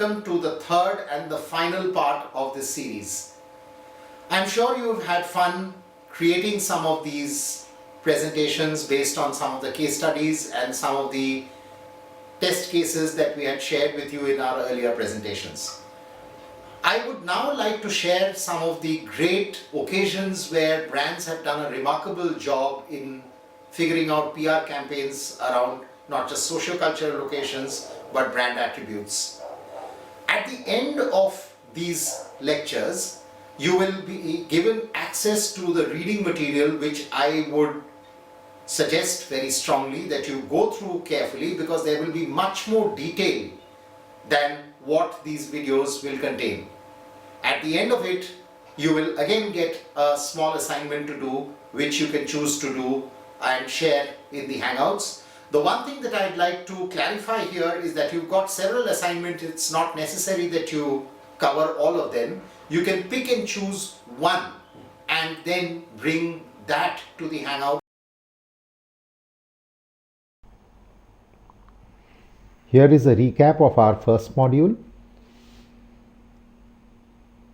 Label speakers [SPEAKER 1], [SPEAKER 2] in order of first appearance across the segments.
[SPEAKER 1] welcome to the third and the final part of this series. I'm sure you've had fun creating some of these presentations based on some of the case studies and some of the test cases that we had shared with you in our earlier presentations. I would now like to share some of the great occasions where brands have done a remarkable job in figuring out PR campaigns around not just socio-cultural occasions but brand attributes. At the end of these lectures, you will be given access to the reading material, which I would suggest very strongly that you go through carefully, because there will be much more detail than what these videos will contain. At the end of it, you will again get a small assignment to do, which you can choose to do and share in the Hangouts. The one thing that I'd like to clarify here is that you've got several assignments. It's not necessary that you cover all of them. You can pick and choose one and then bring that to the Hangout.
[SPEAKER 2] Here is a recap of our first module.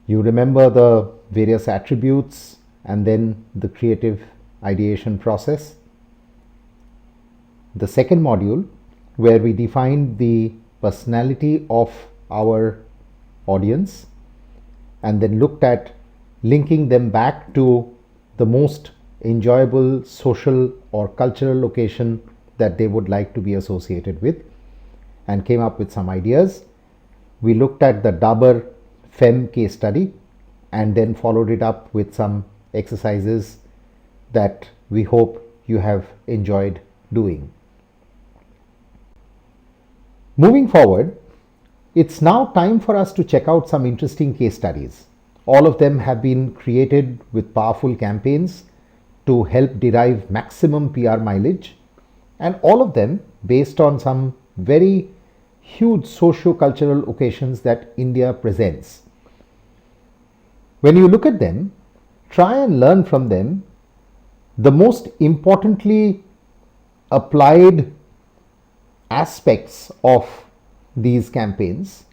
[SPEAKER 2] You remember the various attributes and then the creative ideation process. The second module, where we defined the personality of our audience and then looked at linking them back to the most enjoyable social or cultural occasion that they would like to be associated with, and came up with some ideas. We looked at the Dabur Femme case study and then followed it up with some exercises that we hope you have enjoyed doing. Moving forward, it's now time for us to check out some interesting case studies. All of them have been created with powerful campaigns to help derive maximum PR mileage, and all of them based on some very huge socio-cultural occasions that India presents. When you look at them, try and learn from them the most importantly applied aspects of these campaigns.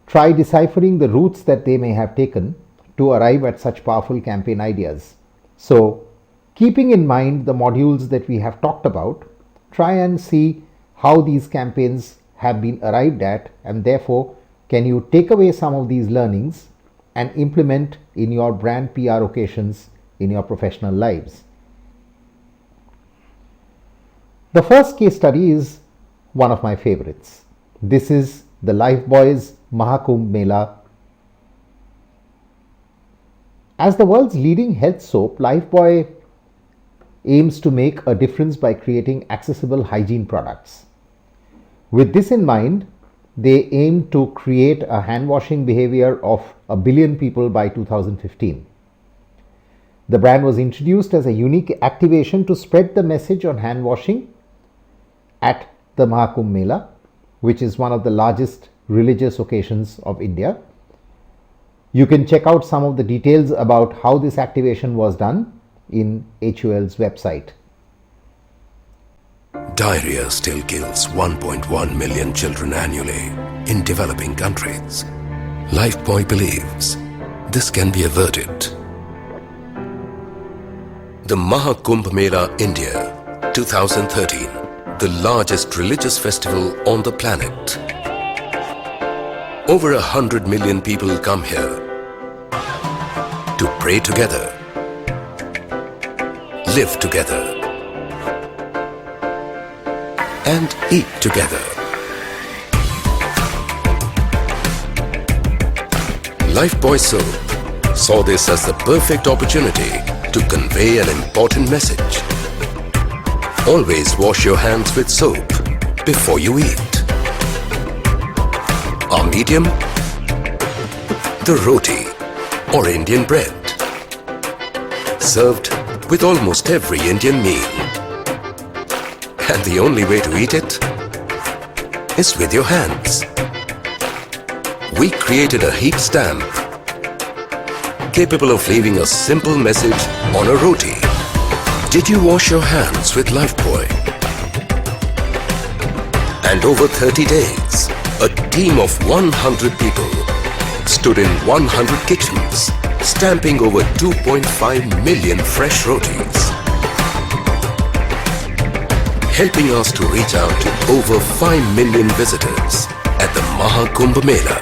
[SPEAKER 2] Try deciphering the routes that they may have taken to arrive at such powerful campaign ideas. So, keeping in mind the modules that we have talked about, try and see how these campaigns have been arrived at, and therefore can you take away some of these learnings and implement in your brand PR occasions in your professional lives. The first case study is one of my favorites. This is the Lifebuoy's Mahakumbh Mela. As the world's leading health soap, Lifebuoy aims to make a difference by creating accessible hygiene products. With this in mind, they aim to create a hand washing behavior of 1 billion people by 2015. The brand was introduced as a unique activation to spread the message on hand washing at the Mahakumbh Mela, which is one of the largest religious occasions of India. You can check out some of the details about how this activation was done in HUL's website.
[SPEAKER 3] Diarrhea still kills 1.1 million children annually in developing countries. Lifebuoy believes this can be averted. The Mahakumbh Mela India 2013, the largest religious festival on the planet. Over 100 million people come here to pray together, live together, and eat together. Lifebuoy Soap saw this as the perfect opportunity to convey an important message. Always wash your hands with soap before you eat. Our medium? The roti or Indian bread. Served with almost every Indian meal. And the only way to eat it is with your hands. We created a heat stamp capable of leaving a simple message on a roti. Did you wash your hands with Lifebuoy? And over 30 days, A team of 100 people stood in 100 kitchens, stamping over 2.5 million fresh rotis, helping us to reach out to over 5 million visitors at the Mahakumbh Mela.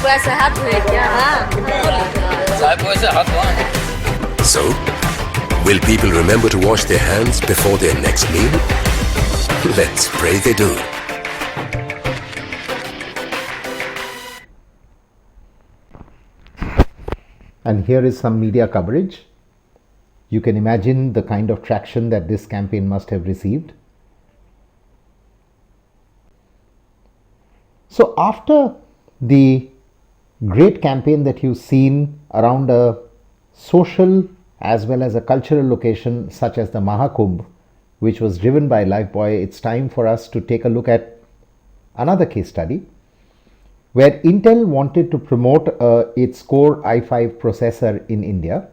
[SPEAKER 4] वैसे हाथ धोए क्या?
[SPEAKER 5] साहब वैसे हाथ धोए.
[SPEAKER 3] So, will people remember to wash their hands before their next meal? Let's pray they do.
[SPEAKER 2] And here is some media coverage. You can imagine the kind of traction that this campaign must have received. So after the great campaign that you've seen around a social as well as a cultural location such as the Mahakumbh, which was driven by Lifebuoy, it's time for us to take a look at another case study where Intel wanted to promote its Core i5 processor in India,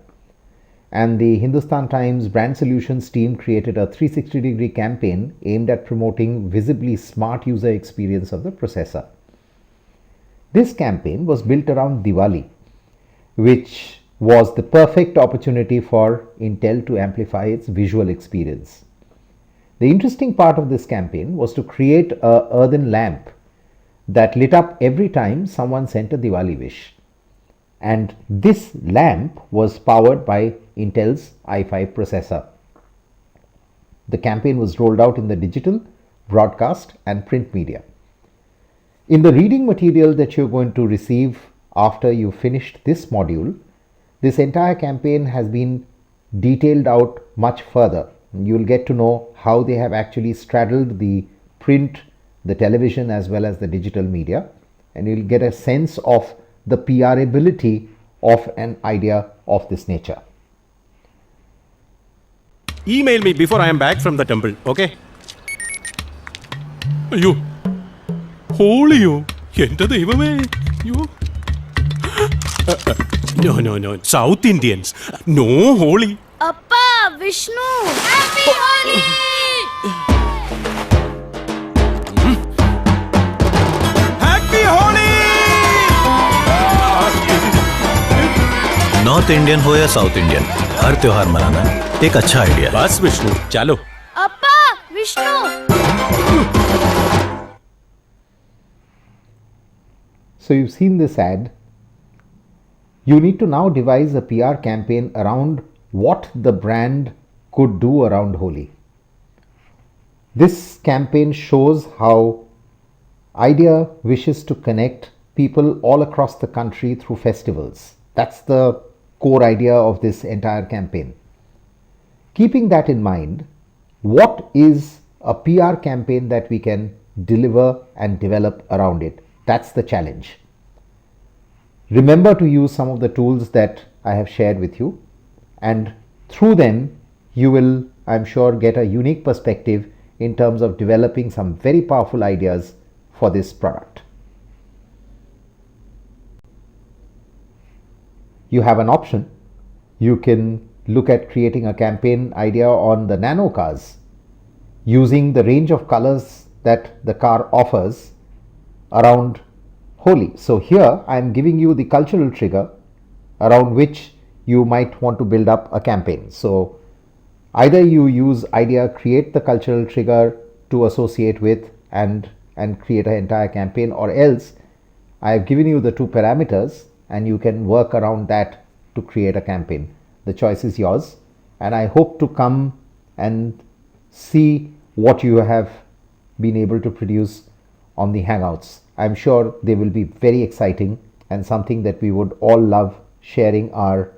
[SPEAKER 2] and the Hindustan Times Brand Solutions team created a 360-degree campaign aimed at promoting visibly smart user experience of the processor. This campaign was built around Diwali, which was the perfect opportunity for Intel to amplify its visual experience. The interesting part of this campaign was to create an earthen lamp that lit up every time someone sent a Diwali wish. And this lamp was powered by Intel's i5 processor. The campaign was rolled out in the digital, broadcast and print media. In the reading material that you're going to receive after you finished this module, this entire campaign has been detailed out much further. You'll get to know how they have actually straddled the print, the television as well as the digital media, and you'll get a sense of the PR ability of an idea of this nature.
[SPEAKER 6] Email me before I am back from the temple, okay? Ayyo. Holiyo. Enta devame. Ayyo. No. South Indians. No Holi.
[SPEAKER 4] Appa, Vishnu. Happy Holi!
[SPEAKER 6] Happy Holi!
[SPEAKER 7] North Indian हो या south Indian, हर त्योहार मनाना एक अच्छा idea है.
[SPEAKER 6] बस विष्णु, चलो.
[SPEAKER 4] Appa, Vishnu.
[SPEAKER 2] So you've seen this ad. You need to now devise a PR campaign around what the brand could do around Holi. This campaign shows how IDEA wishes to connect people all across the country through festivals. That's the core idea of this entire campaign. Keeping that in mind, what is a PR campaign that we can deliver and develop around it? That's the challenge. Remember to use some of the tools that I have shared with you, and through them you will, I'm sure, get a unique perspective in terms of developing some very powerful ideas for this product. You have an option. You can look at creating a campaign idea on the nano cars using the range of colors that the car offers around Holi. So here I am giving you the cultural trigger around which you might want to build up a campaign. So either you use IDEA, create the cultural trigger to associate with and create an entire campaign, or else I have given you the two parameters and you can work around that to create a campaign. The choice is yours, and I hope to come and see what you have been able to produce on the Hangouts. I'm sure they will be very exciting and something that we would all love sharing our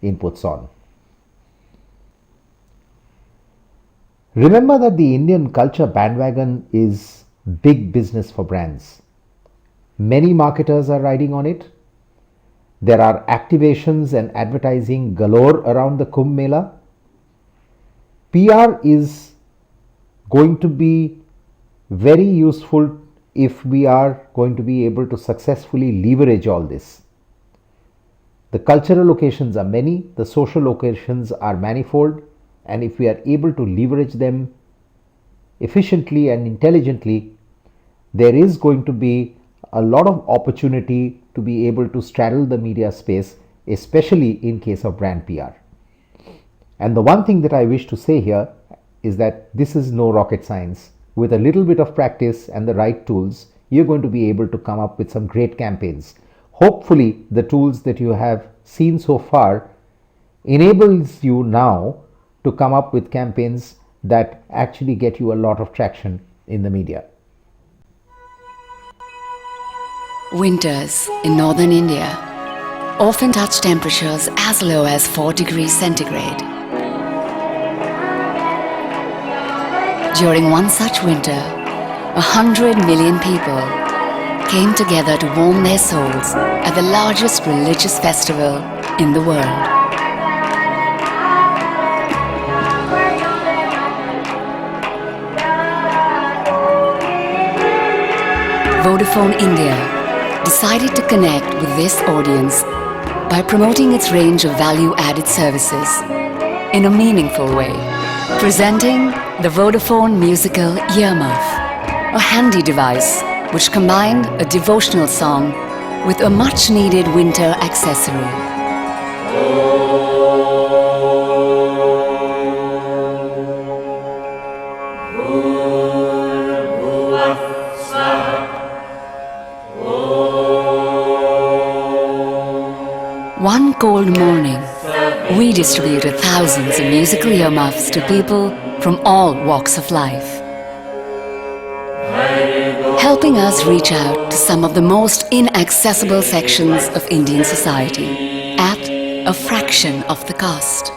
[SPEAKER 2] inputs on. Remember that the Indian culture bandwagon is big business for brands. Many marketers are riding on it. There are activations and advertising galore around the Kumbh Mela. PR is going to be very useful if we are going to be able to successfully leverage all this. The cultural occasions are many, the social occasions are manifold, and if we are able to leverage them efficiently and intelligently, there is going to be a lot of opportunity to be able to straddle the media space, especially in case of brand PR. And the one thing that I wish to say here is that this is no rocket science. With a little bit of practice and the right tools, you're going to be able to come up with some great campaigns. Hopefully, the tools that you have seen so far enables you now to come up with campaigns that actually get you a lot of traction in the media.
[SPEAKER 8] Winters in northern India often touch temperatures as low as 4 degrees centigrade. During one such winter, 100 million people came together to warm their souls at the largest religious festival in the world. Vodafone India decided to connect with this audience by promoting its range of value-added services in a meaningful way, presenting the Vodafone Musical Earmuff, a handy device which combined a devotional song with a much-needed winter accessory. One cold morning, we distributed thousands of musical earmuffs to people from all walks of life, helping us reach out to some of the most inaccessible sections of Indian society at a fraction of the cost.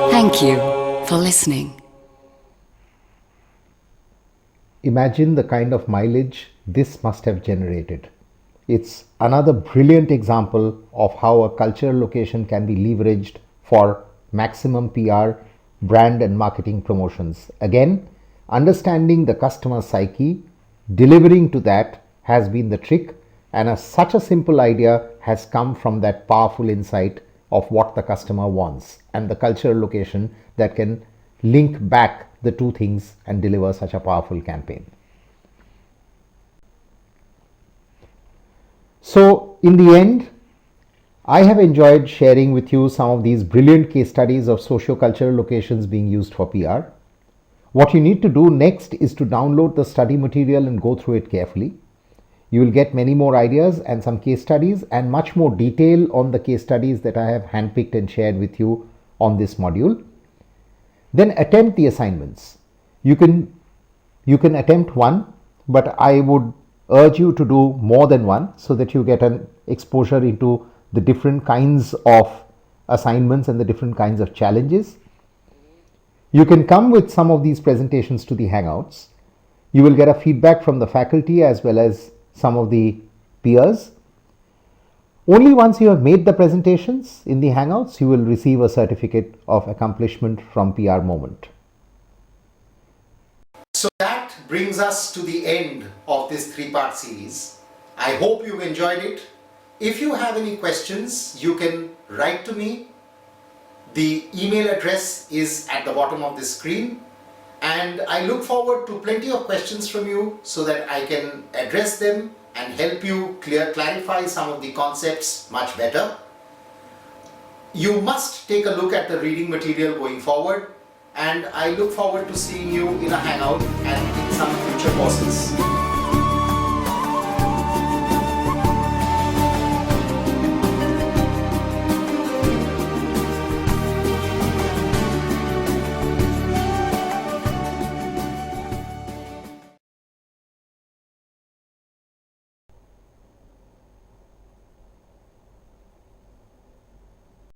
[SPEAKER 8] Thank you for listening.
[SPEAKER 2] Imagine the kind of mileage this must have generated. It's another brilliant example of how a cultural location can be leveraged for maximum PR, brand and marketing promotions. Again, understanding the customer psyche, delivering to that has been the trick, and such a simple idea has come from that powerful insight of what the customer wants and the cultural location that can link back the two things and deliver such a powerful campaign. So in the end, I have enjoyed sharing with you some of these brilliant case studies of socio-cultural locations being used for PR. What you need to do next is to download the study material and go through it carefully. You will get many more ideas and some case studies and much more detail on the case studies that I have handpicked and shared with you on this module. Then attempt the assignments. You can attempt one, but I would urge you to do more than one so that you get an exposure into the different kinds of assignments and the different kinds of challenges. You can come with some of these presentations to the Hangouts. You will get a feedback from the faculty as well as some of the peers. Only once you have made the presentations in the Hangouts, you will receive a certificate of accomplishment from PR Moment.
[SPEAKER 1] So that brings us to the end of this 3-part series. I hope you enjoyed it. If you have any questions, you can write to me. The email address is at the bottom of the screen. And I look forward to plenty of questions from you so that I can address them and help you clarify some of the concepts much better. You must take a look at the reading material going forward, and I look forward to seeing you in a Hangout and in some future courses.